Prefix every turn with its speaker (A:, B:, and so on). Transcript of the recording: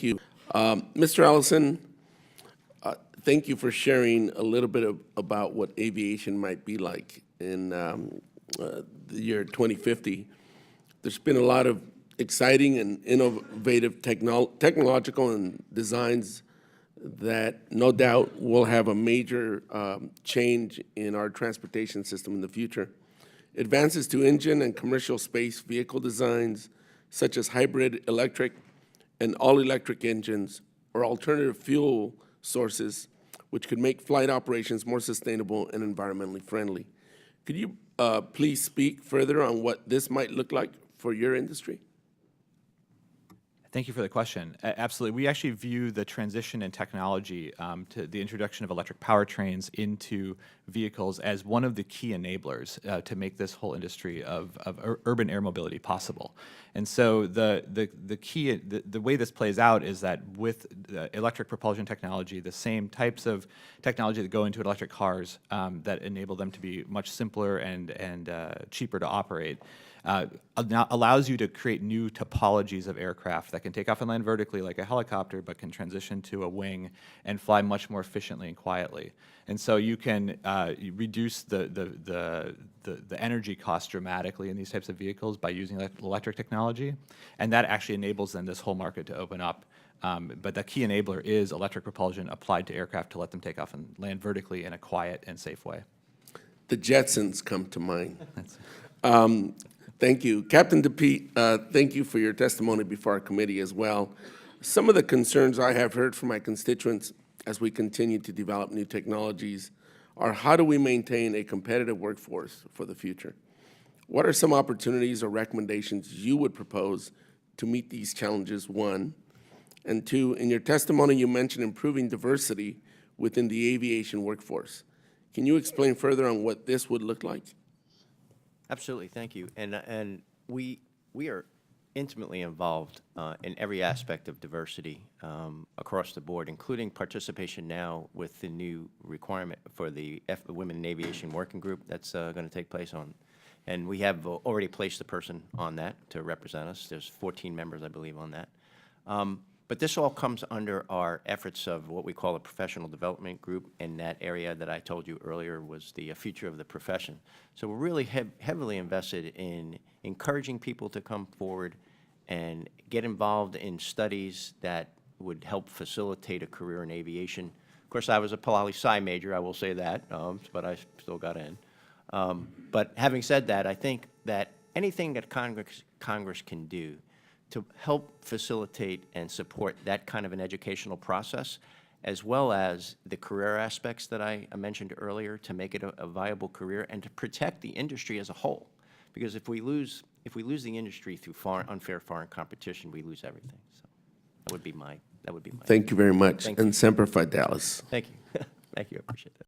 A: you. Mr. Allison, thank you for sharing a little bit about what aviation might be like in the year 2050. There's been a lot of exciting and innovative technological and designs that no doubt will have a major change in our transportation system in the future. Advances to engine and commercial space vehicle designs, such as hybrid electric and all-electric engines or alternative fuel sources, which could make flight operations more sustainable and environmentally friendly. Could you please speak further on what this might look like for your industry?
B: Thank you for the question. Absolutely. We actually view the transition in technology to the introduction of electric powertrains into vehicles as one of the key enablers to make this whole industry of urban air mobility possible. And so the way this plays out is that with electric propulsion technology, the same types of technology that go into electric cars that enable them to be much simpler and cheaper to operate, allows you to create new topologies of aircraft that can take off and land vertically like a helicopter, but can transition to a wing and fly much more efficiently and quietly. And so you can reduce the energy cost dramatically in these types of vehicles by using electric technology, and that actually enables then this whole market to open up. But the key enabler is electric propulsion applied to aircraft to let them take off and land vertically in a quiet and safe way.
A: The Jetsons come to mind. Thank you. Captain DePete, thank you for your testimony before our committee as well. Some of the concerns I have heard from my constituents as we continue to develop new technologies are how do we maintain a competitive workforce for the future? What are some opportunities or recommendations you would propose to meet these challenges, one? And two, in your testimony you mentioned improving diversity within the aviation workforce. Can you explain further on what this would look like?
C: Absolutely, thank you. And we are intimately involved in every aspect of diversity across the board, including participation now with the new requirement for the Women in Aviation Working Group that's going to take place on. And we have already placed a person on that to represent us. There's 14 members, I believe, on that. But this all comes under our efforts of what we call a professional development group, and that area that I told you earlier was the future of the profession. So we're really heavily invested in encouraging people to come forward and get involved in studies that would help facilitate a career in aviation. Of course, I was a poli-sci major, I will say that, but I still got in. But having said that, I think that anything that Congress can do to help facilitate and support that kind of an educational process, as well as the career aspects that I mentioned earlier, to make it a viable career and to protect the industry as a whole. Because if we lose the industry through unfair foreign competition, we lose everything. So that would be my
A: Thank you very much. And Semper Fidelis.
C: Thank you. Thank you. I appreciate that.